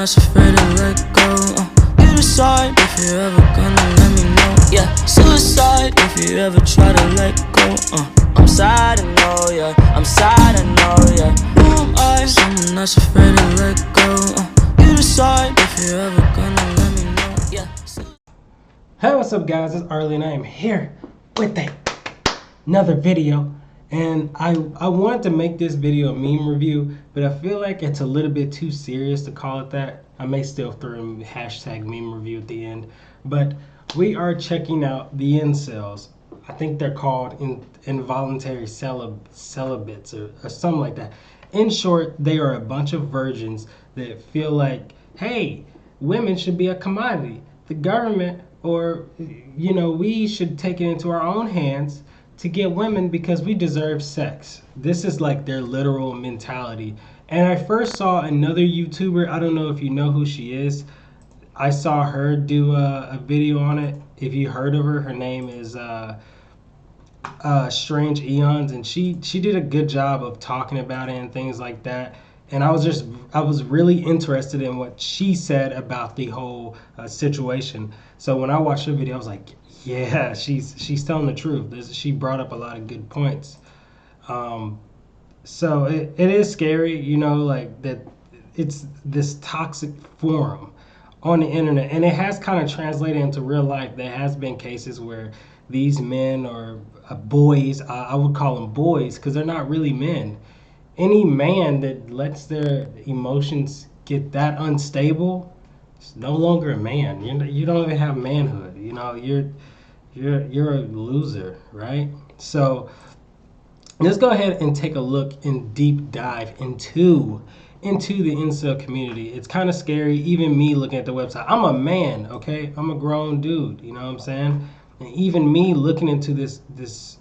that's afraid to let go. You decide if you're ever gonna let me know. Yeah, suicide if you ever try to let go. I'm sad, I know, yeah. I'm sad, I know, yeah. Who am I? Someone that's afraid to let go. You decide if you're ever gonna let me know. Yeah. Hey, what's up, guys? It's Arlie, and I am here with another video. And I wanted to make this video a meme review, but I feel like it's a little bit too serious to call it that. I may still throw in hashtag meme review at the end, but we are checking out the incels. I think they're called involuntary celibates or something like that. In short, they are a bunch of virgins that feel like, hey, women should be a commodity. The government, or we should take it into our own hands to get women because we deserve sex. This is like their literal mentality. And I first saw another YouTuber, I don't know if you know who she is. I saw her do a video on it. If you heard of her, her name is Strange Eons, and she did a good job of talking about it and things like that. And I was really interested in what she said about the whole situation. So when I watched her video, I was like, yeah, she's telling the truth. She brought up a lot of good points. So it is scary, like that. It's this toxic forum on the internet, and it has kind of translated into real life. There has been cases where these men or boys, I would call them boys because they're not really men. Any man that lets their emotions get that unstable is no longer a man. You don't even have manhood. You're a loser, right? So let's go ahead and take a look and deep dive into the incel community. It's kind of scary, even me looking at the website. I'm a man, okay? I'm a grown dude, you know what I'm saying? And even me looking into this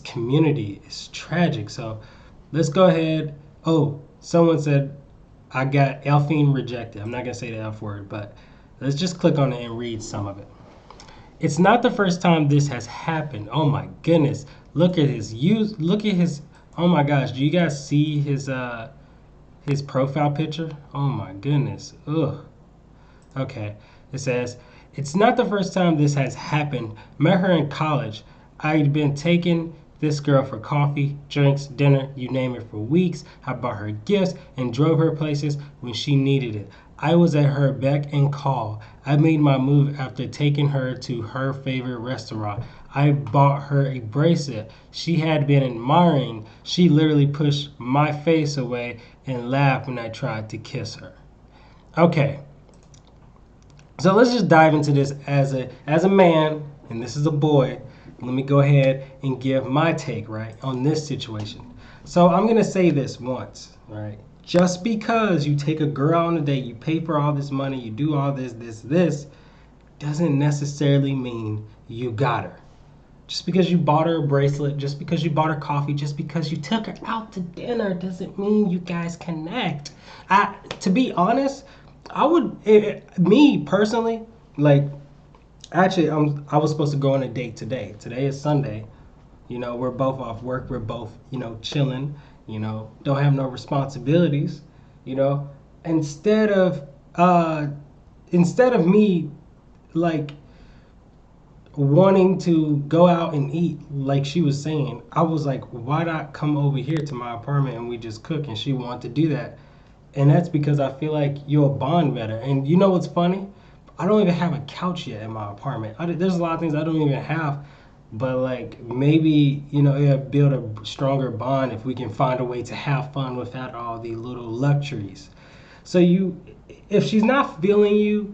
community is tragic. So let's go ahead. Oh, someone said I got Elfine rejected. I'm not gonna say the F word, but let's just click on it and read some of it. It's not the first time this has happened. Oh my goodness. Look at his oh my gosh, do you guys see his profile picture? Oh my goodness. Ugh. Okay. It says, it's not the first time this has happened. Met her in college. I'd been taking this girl for coffee, drinks, dinner, you name it, for weeks. I bought her gifts and drove her places when she needed it. I was at her beck and call. I made my move after taking her to her favorite restaurant. I bought her a bracelet she had been admiring. She literally pushed my face away and laughed when I tried to kiss her. Okay. So let's just dive into this as a man, and this is a boy. Let me go ahead and give my take, right, on this situation. So I'm going to say this once, right? Just because you take a girl on a date, you pay for all this money, you do all this, doesn't necessarily mean you got her. Just because you bought her a bracelet, just because you bought her coffee, just because you took her out to dinner doesn't mean you guys connect. To be honest, me personally, like, actually, I was supposed to go on a date today. Today is Sunday. We're both off work. We're both, chilling. Don't have no responsibilities. Instead of me, like, wanting to go out and eat, like she was saying, I was like, why not come over here to my apartment and we just cook? And she wanted to do that. And that's because I feel like you'll bond better. And you know what's funny? I don't even have a couch yet in my apartment. There's a lot of things I don't even have, but like maybe, it'll build a stronger bond if we can find a way to have fun without all the little luxuries. So if she's not feeling you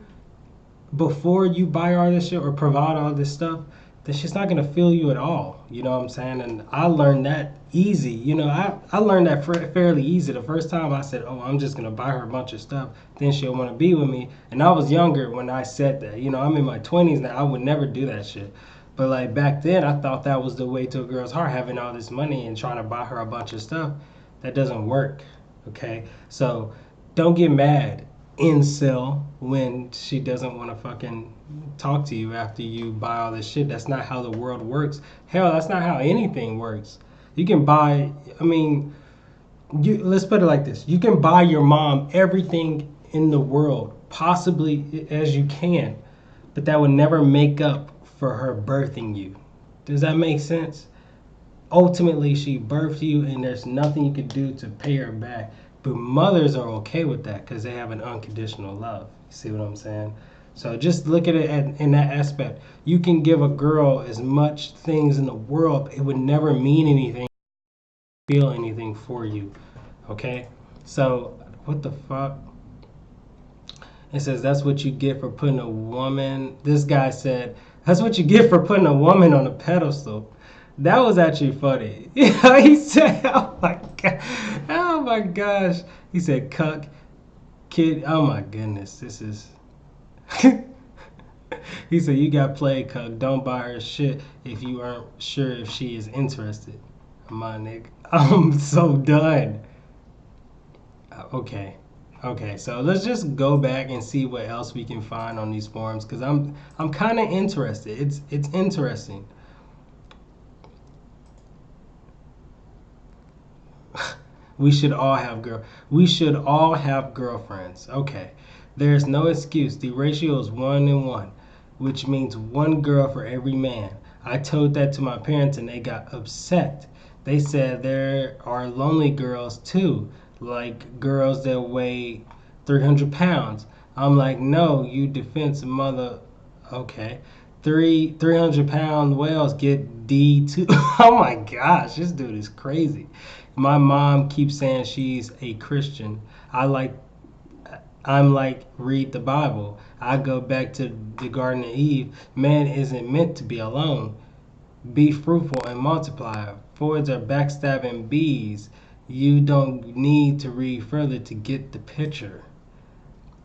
before you buy her all this shit or provide all this stuff, then she's not gonna feel you at all. You know what I'm saying? And I learned that easy. I learned that fairly easy. The first time I said, oh, I'm just gonna buy her a bunch of stuff, then she'll want to be with me. And I was younger when I said that. I'm in my 20s now. I would never do that shit. But like back then, I thought that was the way to a girl's heart, having all this money and trying to buy her a bunch of stuff. That doesn't work. Okay? So don't get mad, incel, when she doesn't want to fucking talk to you after you buy all this shit. That's not how the world works. Hell, that's not how anything works. You can buy, let's put it like this. You can buy your mom everything in the world, possibly as you can, but that would never make up for her birthing you. Does that make sense? Ultimately, she birthed you, and there's nothing you could do to pay her back. But mothers are okay with that because they have an unconditional love. You see what I'm saying? So just look at it in that aspect. You can give a girl as much things in the world, it would never mean anything, feel anything for you. Okay? So, what the fuck? It says, that's what you get for putting a woman. This guy said, that's what you get for putting a woman on a pedestal. That was actually funny. He said, oh my gosh. He said, cuck, kid. Oh my goodness. This is. He said, you got played, cuck. Don't buy her shit if you aren't sure if she is interested. My nigga. I'm so done. Okay. Okay, so let's just go back and see what else we can find on these forums because I'm kind of interested. It's interesting. We should all have girlfriends. Okay. There's no excuse. The ratio is 1-1, which means one girl for every man. I told that to my parents and they got upset. They said there are lonely girls too, like girls that weigh 300 pounds. I'm like, no, you defensive mother. Okay. 300-pound whales get D2. Oh my gosh, this dude is crazy. My mom keeps saying she's a Christian. I'm like, read the Bible. I go back to the Garden of Eve. Man isn't meant to be alone. Be fruitful and multiply. Fords are backstabbing bees. You don't need to read further to get the picture.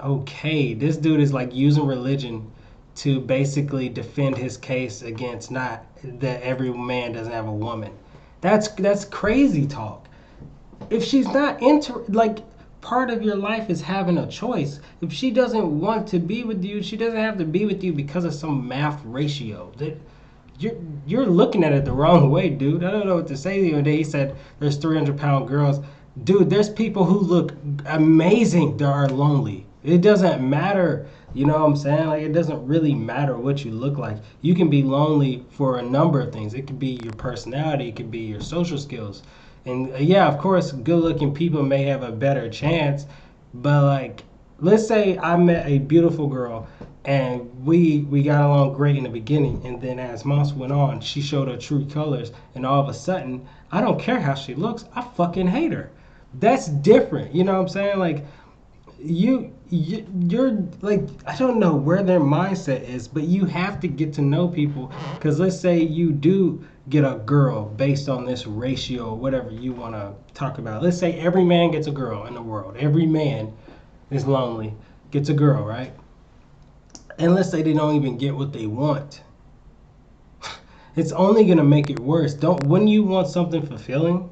Okay, this dude is like using religion to basically defend his case against not that every man doesn't have a woman. That's crazy talk. If she's not part of your life is having a choice. If she doesn't want to be with you, she doesn't have to be with you because of some math ratio. You're looking at it the wrong way, dude. I don't know what to say to you. And then he said there's 300-pound girls. Dude, there's people who look amazing that are lonely. It doesn't matter. You know what I'm saying? Like, it doesn't really matter what you look like. You can be lonely for a number of things. It could be your personality. It could be your social skills. And yeah, of course, good-looking people may have a better chance. But like, let's say I met a beautiful girl and we got along great in the beginning. And then as months went on, she showed her true colors. And all of a sudden, I don't care how she looks. I fucking hate her. That's different. You know what I'm saying? Like, you're like, I don't know where their mindset is, but you have to get to know people. Because let's say you do get a girl based on this ratio or whatever you want to talk about. Let's say every man gets a girl in the world. Every man is lonely, gets a girl, right? And let's say they don't even get what they want. It's only going to make it worse. Wouldn't you want something fulfilling?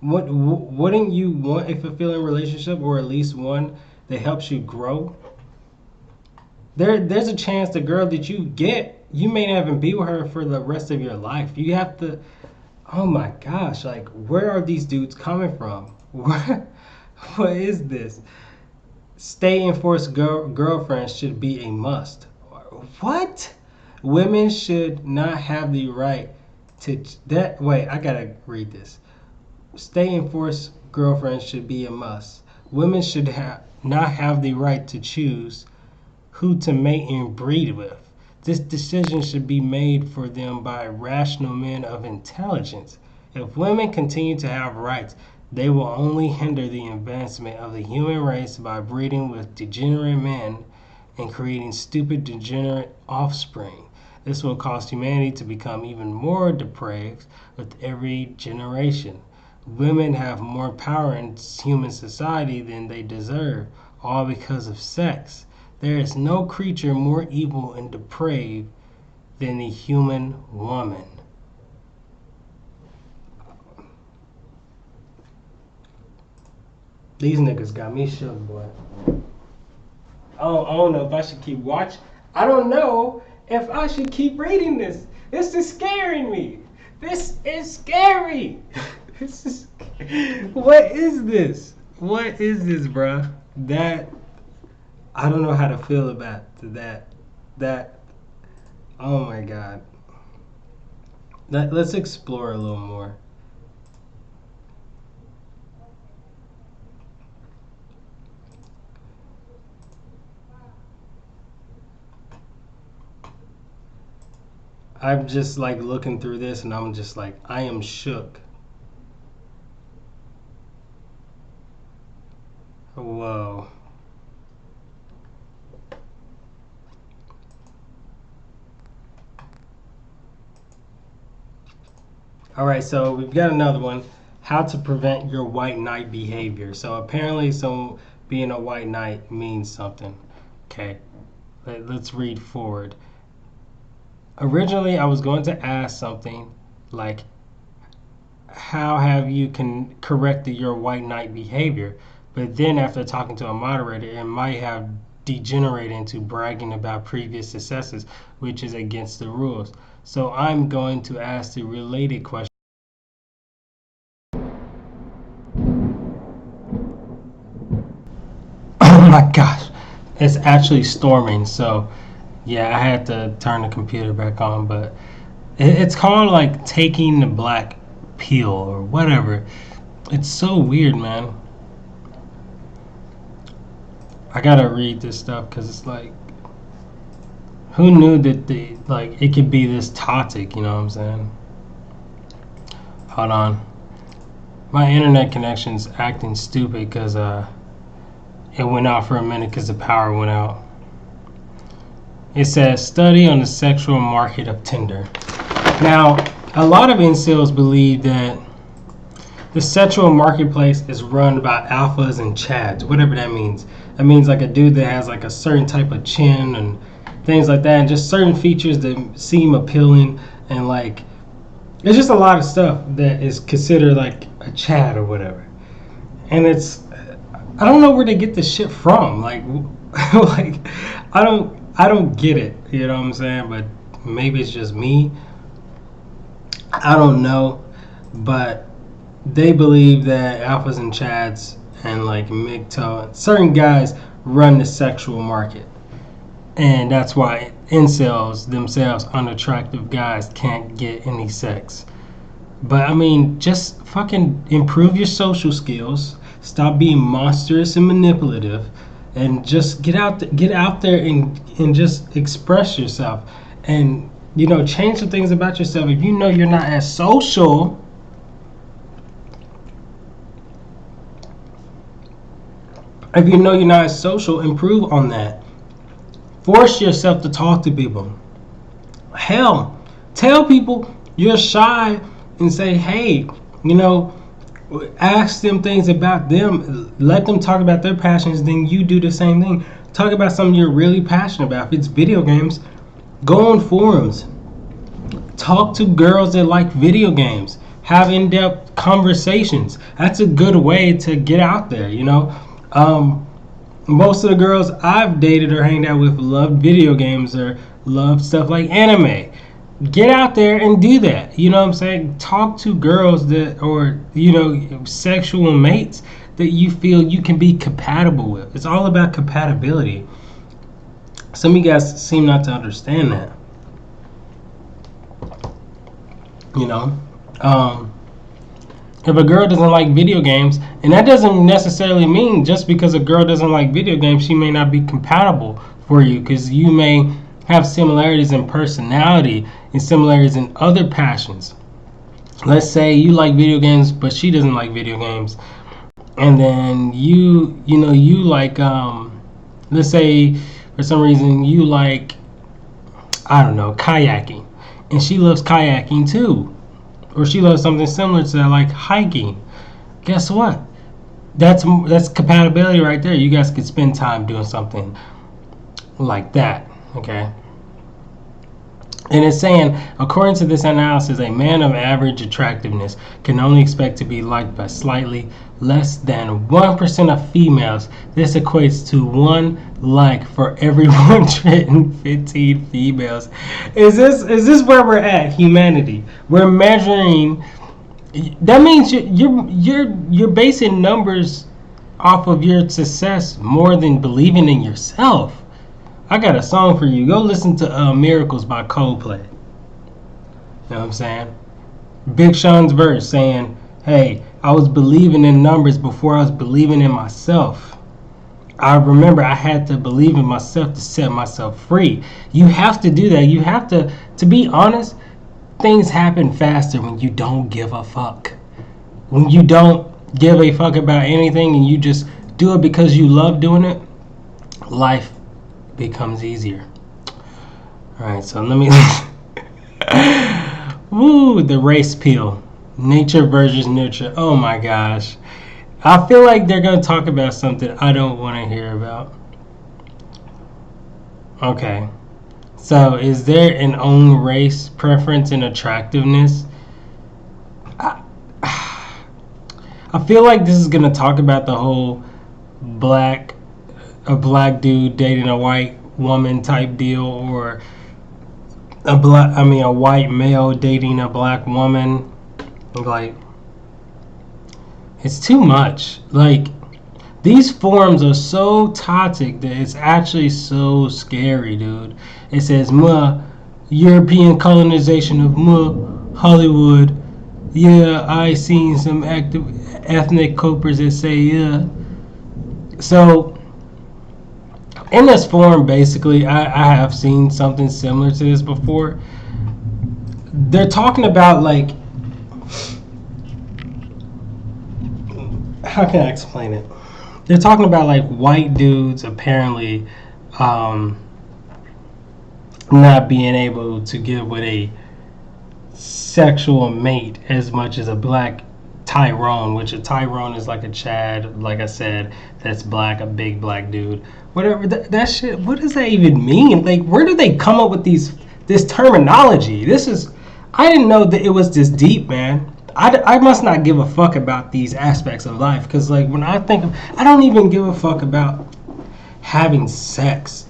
Wouldn't you want a fulfilling relationship, or at least one that helps you grow? There's a chance the girl that you get, you may not even be with her for the rest of your life. You have to, oh my gosh, like, where are these dudes coming from? What is this? Stay enforced girlfriends should be a must. What? Women should not have the right to that. Wait, I gotta read this. Stay enforced girlfriends should be a must. Women should not have the right to choose who to mate and breed with. This decision should be made for them by rational men of intelligence. If women continue to have rights, they will only hinder the advancement of the human race by breeding with degenerate men and creating stupid, degenerate offspring. This will cause humanity to become even more depraved with every generation. Women have more power in human society than they deserve, all because of sex. There is no creature more evil and depraved than the human woman. These niggas got me shook, boy. I don't know if I should keep watching. I don't know if I should keep reading this. This is scaring me. This is scary. What is this? What is this, bruh? I don't know how to feel about that. Oh my god. Let's explore a little more. I'm just like looking through this and I'm just like, I am shook. Whoa. All right, so we've got another one. How to prevent your white knight behavior. So apparently, being a white knight means something. Okay, let's read forward. Originally, I was going to ask something like, how have you corrected your white knight behavior? But then after talking to a moderator, it might have degenerated into bragging about previous successes, which is against the rules. So I'm going to ask the related question. Oh my gosh, it's actually storming. So yeah, I had to turn the computer back on, but it's called like taking the black pill or whatever. It's so weird, man. I gotta read this stuff because it's like, who knew that it could be this toxic? You know what I'm saying? Hold on, my internet connection's acting stupid because it went out for a minute because the power went out. It says study on the sexual market of Tinder. Now, a lot of incels believe that the sexual marketplace is run by alphas and chads, whatever that means. That means like a dude that has like a certain type of chin and things like that, and just certain features that seem appealing, and like there's just a lot of stuff that is considered like a chad or whatever. And I don't know where they get this shit from. Like, like I don't get it. You know what I'm saying? But maybe it's just me. I don't know, but they believe that alphas and chads and like MGTOW, certain guys run the sexual market, and that's why incels themselves, unattractive guys, can't get any sex. But I mean, just fucking improve your social skills, stop being monstrous and manipulative, and just get out there and just express yourself, and change some things about yourself. If you know you're not as social, improve on that. Force yourself to talk to people. Hell, tell people you're shy and say, hey, ask them things about them. Let them talk about their passions, then you do the same thing. Talk about something you're really passionate about. If it's video games, go on forums. Talk to girls that like video games. Have in-depth conversations. That's a good way to get out there, Most of the girls I've dated or hanged out with love video games or love stuff like anime. Get out there and do that. You know what I'm saying? Talk to girls or sexual mates that you feel you can be compatible with. It's all about compatibility. Some of you guys seem not to understand that. If a girl doesn't like video games, and that doesn't necessarily mean just because a girl doesn't like video games, she may not be compatible for you, because you may have similarities in personality and similarities in other passions. Let's say you like video games, but she doesn't like video games, and then you like let's say for some reason you like, I don't know, kayaking, and she loves kayaking too, or she loves something similar to that, like hiking. Guess what? That's compatibility right there. You guys could spend time doing something like that, okay? And it's saying, according to this analysis, a man of average attractiveness can only expect to be liked by slightly less than 1% of females. This equates to 1 like for every 115 females. Is this where we're at, humanity? We're measuring. That means you're basing numbers off of your success more than believing in yourself. I got a song for you. Go listen to Miracles by Coldplay. You know what I'm saying? Big Sean's verse saying, hey, I was believing in numbers before I was believing in myself. I remember I had to believe in myself to set myself free. You have to do that. You have to be honest, things happen faster when you don't give a fuck. When you don't give a fuck about anything and you just do it because you love doing it, life becomes easier. Alright, so let me woo, the Racepill. Nature versus nurture. Oh my gosh. I feel like they're going to talk about something I don't want to hear about. Okay. So, is there an own race preference and attractiveness? I feel like this is going to talk about the whole a black dude dating a white woman type deal, or a white male dating a black woman. Like, it's too much. Like, these forums are so toxic that it's actually so scary, dude. It says, European colonization of Hollywood. Yeah, I seen some ethnic copers that say yeah. So, in this forum, basically, I have seen something similar to this before. They're talking about, like, how can I explain it? They're talking about, like, white dudes apparently not being able to get with a sexual mate as much as a black Tyrone, which a Tyrone is like a Chad, like I said, that's black, a big black dude. Whatever, that shit, what does that even mean? Like, where do they come up with this terminology? I didn't know that it was this deep, man. I must not give a fuck about these aspects of life, because, like, when I don't even give a fuck about having sex.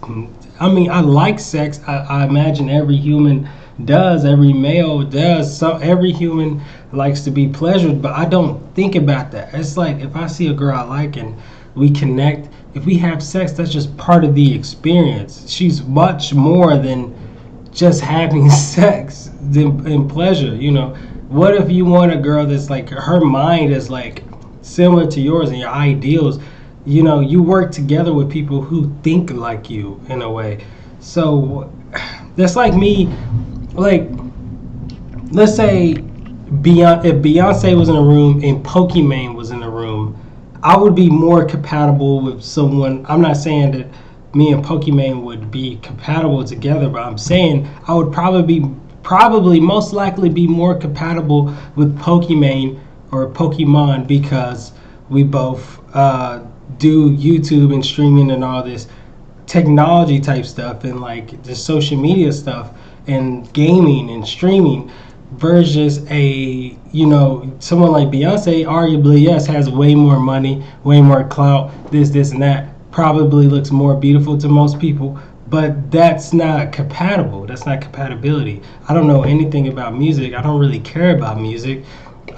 I mean, I like sex. I imagine every human does, every male does. So every human likes to be pleasured, but I don't think about that. It's like, if I see a girl I like and we connect, if we have sex, that's just part of the experience. She's much more than just having sex and pleasure, you know. What if you want a girl that's like, her mind is like similar to yours and your ideals? You know, you work together with people who think like you in a way. So that's like me, like, let's say if Beyonce was in a room and Pokimane was in a room, I would be more compatible with someone. I'm not saying that me and Pokimane would be compatible together, but I'm saying I would probably most likely be more compatible with Pokimane or Pokemon, because we both do YouTube and streaming and all this technology type stuff and like the social media stuff and gaming and streaming, versus someone like Beyonce, arguably, yes, has way more money, way more clout, this and that, probably looks more beautiful to most people. But that's not compatible. That's not compatibility. I don't know anything about music. I don't really care about music.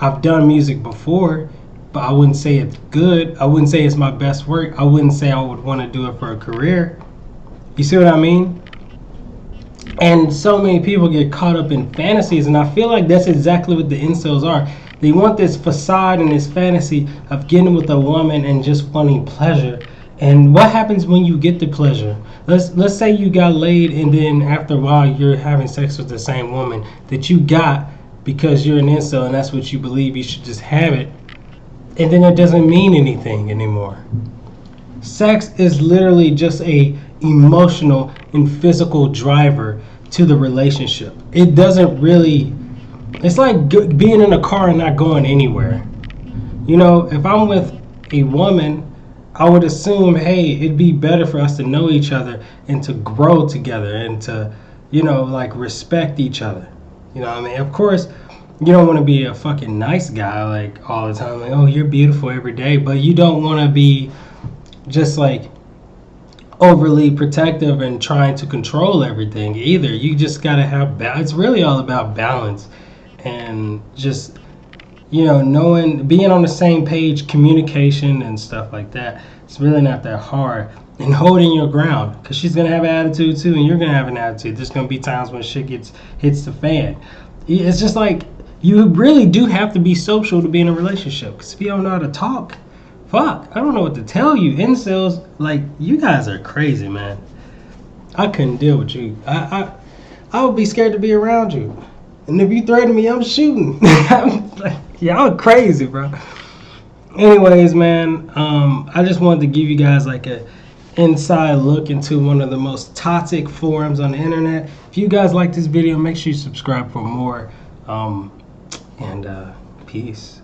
I've done music before, but I wouldn't say it's good. I wouldn't say it's my best work. I wouldn't say I would want to do it for a career. You see what I mean? And so many people get caught up in fantasies, and I feel like that's exactly what the incels are. They want this facade and this fantasy of getting with a woman and just wanting pleasure. And what happens when you get the pleasure? Let's say you got laid, and then after a while you're having sex with the same woman that you got because you're an incel and that's what you believe you should just have it. And then it doesn't mean anything anymore. Sex is literally just a emotional and physical driver to the relationship. It doesn't really, it's like being in a car and not going anywhere. You know, if I'm with a woman, I would assume, hey, it'd be better for us to know each other and to grow together and to, like, respect each other. You know what I mean? Of course, you don't want to be a fucking nice guy, like, all the time. Like, oh, you're beautiful every day. But you don't want to be just, like, overly protective and trying to control everything either. You just got to have balance. It's really all about balance and just, being on the same page, communication and stuff like that. It's really not that hard. And holding your ground, because she's gonna have an attitude too, and you're gonna have an attitude. There's gonna be times when shit hits the fan. It's just like you really do have to be social to be in a relationship. Because if you don't know how to talk, fuck, I don't know what to tell you. Incels, like, you guys are crazy, man. I couldn't deal with you. I would be scared to be around you. And if you threaten me, I'm shooting. I'm like, y'all crazy, bro. Anyways, man, I just wanted to give you guys like a inside look into one of the most toxic forums on the internet. If you guys like this video, make sure you subscribe for more. Peace.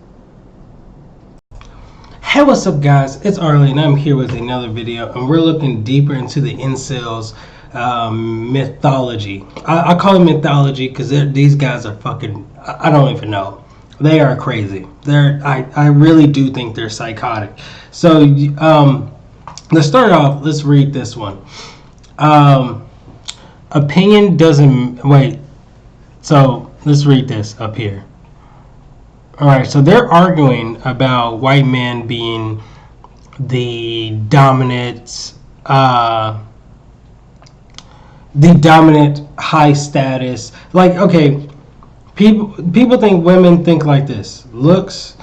Hey, what's up, guys? It's Arlie, and I'm here with another video, and we're looking deeper into the incels mythology. I call it mythology because these guys are fucking, I don't even know. They are crazy. I really do think they're psychotic. So, let's start off. Let's read this one. Opinion doesn't, wait. So, let's read this up here. Alright, so they're arguing about white men being the dominant high status. Like, okay, people think women think like this: looks,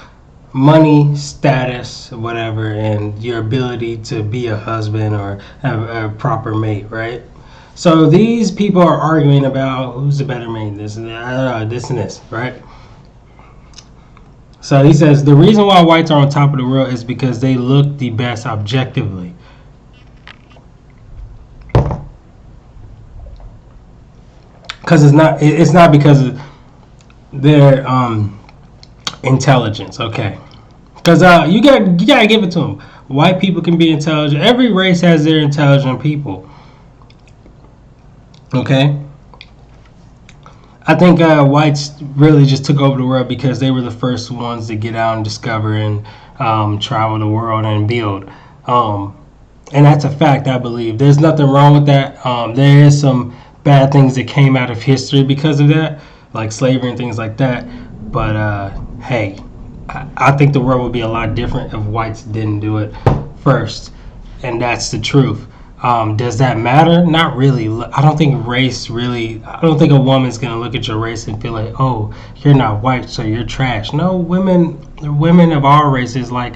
money, status, whatever, and your ability to be a husband or a proper mate, right? So these people are arguing about who's the better mate, this and that, this and this, right? So he says the reason why whites are on top of the world is because they look the best objectively. Because it's not because of their intelligence, okay? Because you gotta give it to them. White people can be intelligent. Every race has their intelligent people. Okay. I think whites really just took over the world because they were the first ones to get out and discover and travel the world and build. And that's a fact, I believe. There's nothing wrong with that. There is some bad things that came out of history because of that, like slavery and things like that. But hey, I think the world would be a lot different if whites didn't do it first. And that's the truth. Does that matter? Not really. I don't think a woman's going to look at your race and feel like, oh, you're not white, so you're trash. No, women of all races like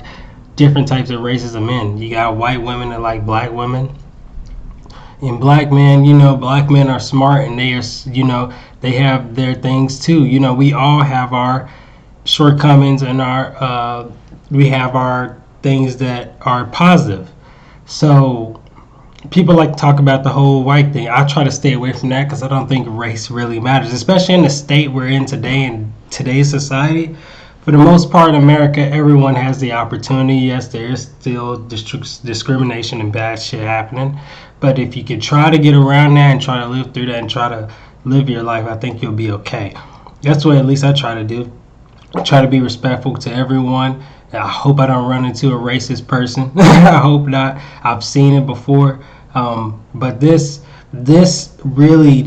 different types of races of men. You got white women that like black women. And black men, black men are smart, and they are, they have their things too. We all have our shortcomings and we have our things that are positive. So people like to talk about the whole white thing. I try to stay away from that because I don't think race really matters, especially in the state we're in today, in today's society. For the most part in America, everyone has the opportunity. Yes, there is still discrimination and bad shit happening. But if you could try to get around that and try to live through that and try to live your life, I think you'll be okay. That's what at least I try to do. I try to be respectful to everyone. I hope I don't run into a racist person. I hope not. I've seen it before. But this really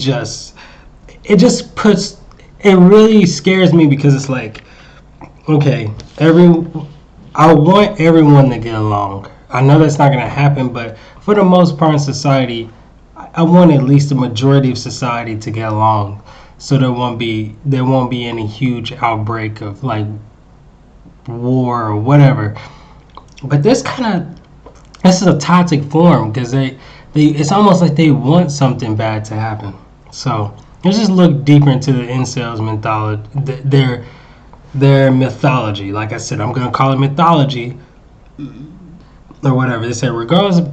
it really scares me because it's like, okay, I want everyone to get along. I know that's not going to happen, but for the most part in society, I want at least the majority of society to get along, so there won't be any huge outbreak of like war or whatever. But this is a toxic form because it's almost like they want something bad to happen. So let's just look deeper into the incels mythology, their mythology. Like I said, I'm gonna call it mythology or whatever. They say regardless of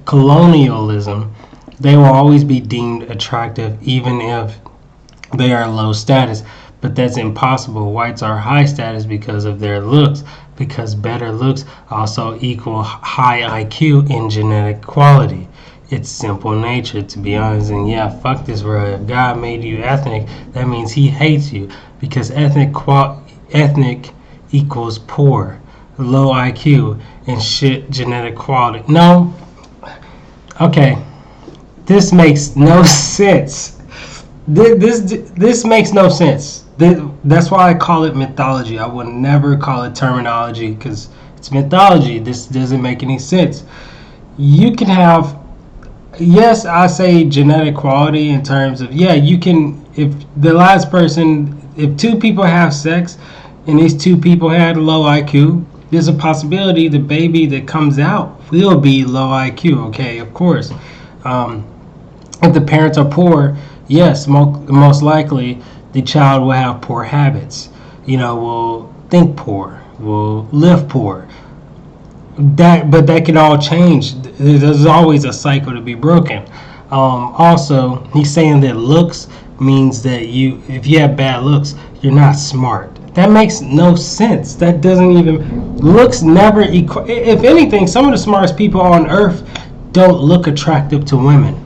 colonialism, they will always be deemed attractive even if they are low status. But that's impossible. Whites are high status because of their looks, because better looks also equal high IQ and genetic quality. It's simple nature, to be honest. And yeah, fuck this world. If God made you ethnic, that means he hates you, because ethnic equals poor, low IQ, and shit genetic quality. No. Okay. This makes no sense. This makes no sense. that's why I call it mythology. I would never call it terminology because it's mythology. This doesn't make any sense. You can have, yes, I say genetic quality in terms of, yeah, you can, if the last person, if two people have sex and these two people had low IQ, there's a possibility the baby that comes out will be low IQ, okay, of course. If the parents are poor, yes, most likely the child will have poor habits, will think poor, will live poor. But that can all change. There's always a cycle to be broken. Also, he's saying that looks means that if you have bad looks, you're not smart. That makes no sense. That doesn't even, looks never equal. If anything, some of the smartest people on earth don't look attractive to women.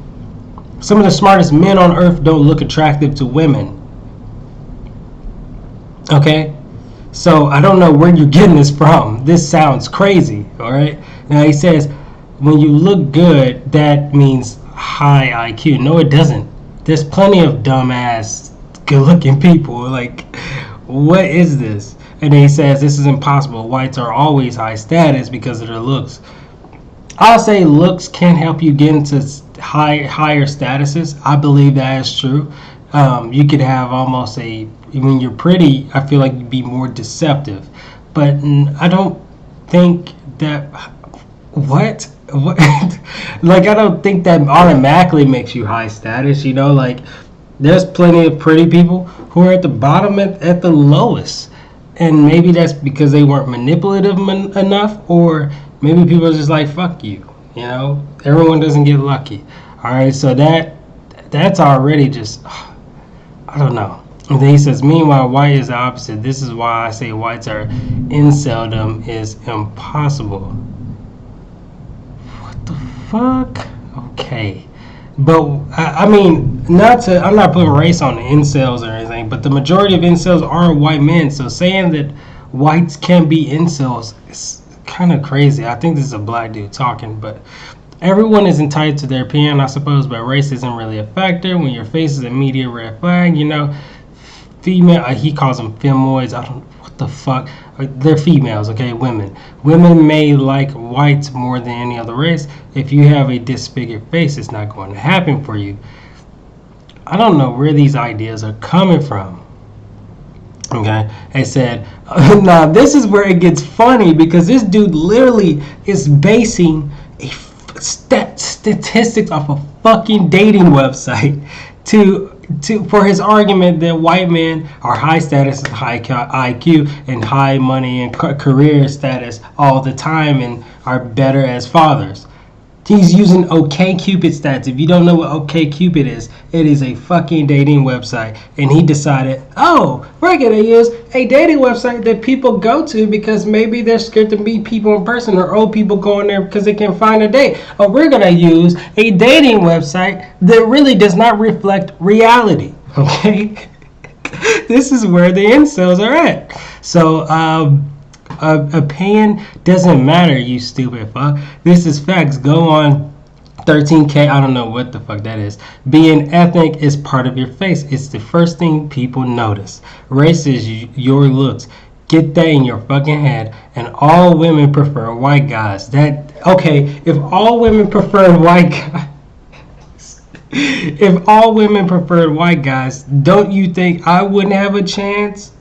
Some of the smartest men on earth don't look attractive to women. Okay? So I don't know where you're getting this from. This sounds crazy, all right? Now he says, when you look good, that means high IQ. No, it doesn't. There's plenty of dumbass, good-looking people. Like, what is this? And then he says, this is impossible. Whites are always high status because of their looks. I'll say looks can help you get into higher statuses. I believe that is true. You could have almost when you're pretty, I feel like you'd be more deceptive. But I don't think that, what? Like, I don't think that automatically makes you high status, like, there's plenty of pretty people who are at the bottom at the lowest. And maybe that's because they weren't manipulative enough, or maybe people are just like, fuck you, everyone doesn't get lucky. All right, so that's already just, I don't know. And then he says, meanwhile, white is the opposite. This is why I say whites are inceldom is impossible. What the fuck? Okay. But, I mean, I'm not putting race on the incels or anything, but the majority of incels are white men. So saying that whites can be incels is kind of crazy. I think this is a black dude talking, but everyone is entitled to their opinion, I suppose, but race isn't really a factor. When your face is a media red flag, female, he calls them femoids. I don't, what the fuck? They're females, okay, women. Women may like whites more than any other race. If you have a disfigured face, it's not going to happen for you. I don't know where these ideas are coming from. Okay, I said, now this is where it gets funny, because this dude literally is basing statistics off a fucking dating website for his argument that white men are high status and high IQ and high money and career status all the time and are better as fathers. He's using OkCupid stats. If you don't know what OkCupid is, it is a fucking dating website. And he decided, we're going to use a dating website that people go to because maybe they're scared to meet people in person, or old people going there because they can't find a date. Or we're going to use a dating website that really does not reflect reality. Okay? This is where the incels are at. So, opinion doesn't matter, you stupid fuck. This is facts. Go on 13K. I don't know what the fuck that is. Being ethnic is part of your face. It's the first thing people notice. Race is your looks. Get that in your fucking head. And all women prefer white guys. If all women preferred white guys, if all women preferred white guys, don't you think I wouldn't have a chance?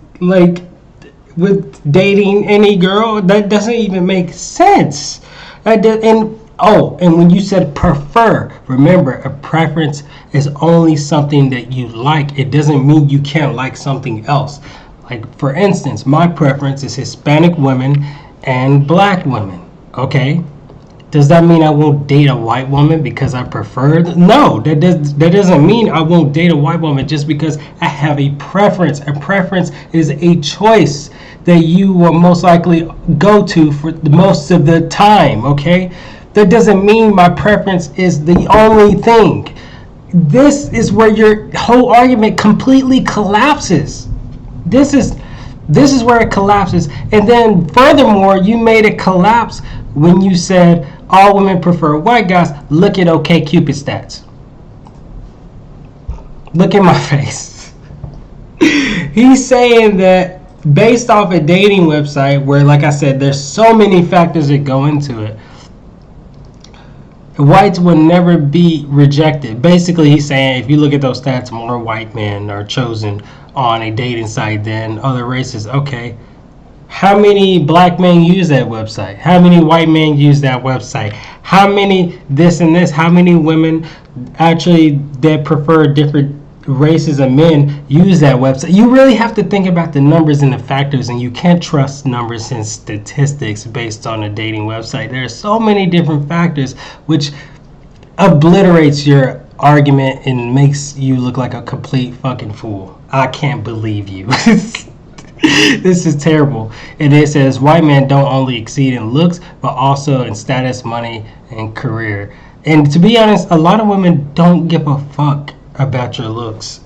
With dating any girl? That doesn't even make sense. And when you said prefer, remember, a preference is only something that you like. It doesn't mean you can't like something else. Like, for instance, my preference is Hispanic women and black women. Okay? Does that mean I won't date a white woman because I prefer? No, that doesn't mean I won't date a white woman just because I have a preference. A preference is a choice that you will most likely go to for the most of the time, okay? That doesn't mean my preference is the only thing. This is where your whole argument completely collapses. This is where it collapses. And then furthermore, you made it collapse when you said all women prefer white guys. Look at OkCupid stats. Look at my face. He's saying that based off a dating website where, like I said, there's so many factors that go into it, whites will never be rejected. Basically, he's saying if you look at those stats, more white men are chosen on a dating site than other races. Okay, how many black men use that website? How many white men use that website? How many this and this? How many women actually that prefer different races of men use that website? You really have to think about the numbers and the factors, and you can't trust numbers and statistics based on a dating website. There are so many different factors which obliterates your argument and makes you look like a complete fucking fool. I can't believe you. This is terrible. And it says white men don't only exceed in looks but also in status, money, and career. And to be honest, a lot of women don't give a fuck about your looks.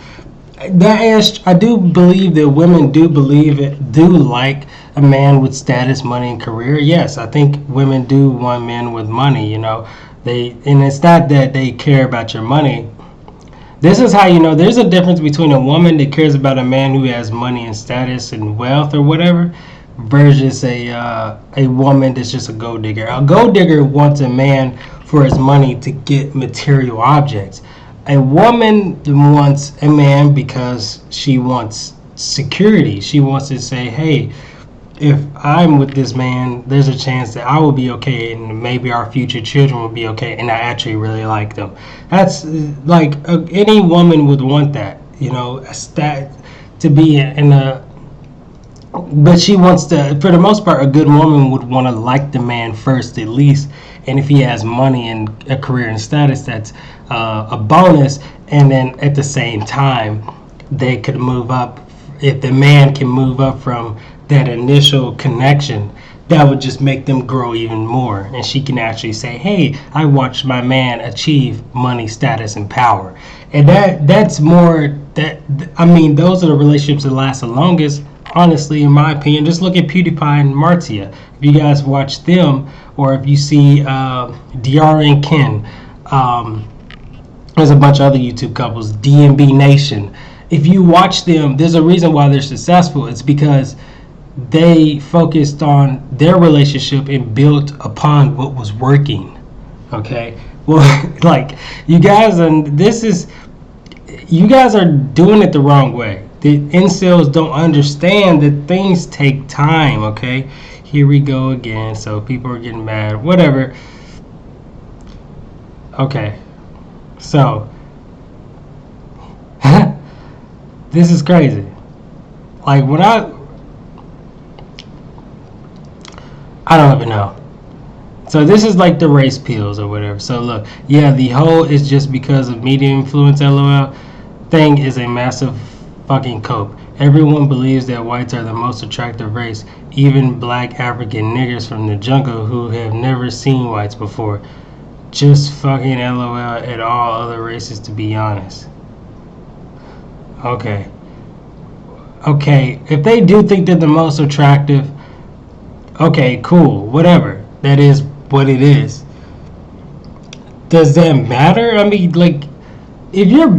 That is, I do believe that women do like a man with status, money, and career. Yes, I think women do want men with money. You know, and it's not that they care about your money. This is how you know there's a difference between a woman that cares about a man who has money and status and wealth or whatever, versus a woman that's just a gold digger. A gold digger wants a man for his money to get material objects. A woman wants a man because she wants security. She wants to say, hey, if I'm with this man, there's a chance that I will be okay and maybe our future children will be okay and I actually really like them. That's like any woman would want that, you know, to be in a, but she wants to, for the most part, a good woman would want to like the man first at least, and if he has money and a career and status, that's a bonus. And then at the same time they could move up. If the man can move up from that initial connection, that would just make them grow even more, and she can actually say, hey, I watched my man achieve money, status, and power. And that's more that, I mean, those are the relationships that last the longest, honestly, in my opinion. Just look at PewDiePie and Martia. If you guys watch them, or if you see Diara and Ken, there's a bunch of other YouTube couples, DMB Nation. If you watch them, there's a reason why they're successful. It's because they focused on their relationship and built upon what was working. Okay, well, like you guys are doing it the wrong way. The incels don't understand that things take time. Okay, here we go again. So people are getting mad, whatever. Okay, so this is crazy. Like when I don't even know. So this is like the race pills or whatever. So look, yeah, the whole is just because of media influence LOL thing is a massive fucking cope. Everyone believes that whites are the most attractive race, even black African niggers from the jungle who have never seen whites before. Just fucking LOL at all other races, to be honest. Okay, if they do think they're the most attractive, okay, cool, whatever. That is what it is. Does that matter? I mean, like, if you're,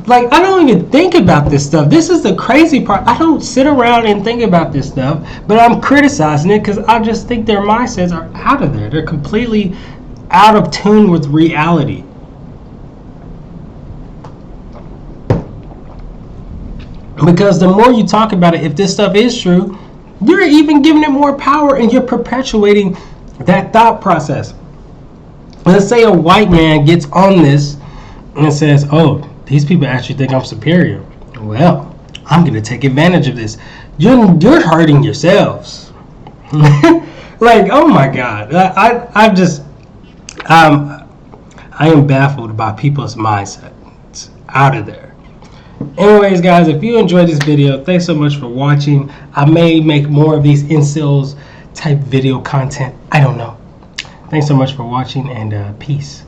like, I don't even think about this stuff. This is the crazy part. I don't sit around and think about this stuff, but I'm criticizing it because I just think their mindsets are out of there. They're completely out of tune with reality. Because the more you talk about it, if this stuff is true, you're even giving it more power and you're perpetuating that thought process. Let's say a white man gets on this and says, oh, these people actually think I'm superior. Well, I'm going to take advantage of this. You're hurting yourselves. Like, oh my God. I am baffled by people's mindset. It's out of there. Anyways, guys, if you enjoyed this video, thanks so much for watching. I may make more of these incels type video content. I don't know. Thanks so much for watching, and peace.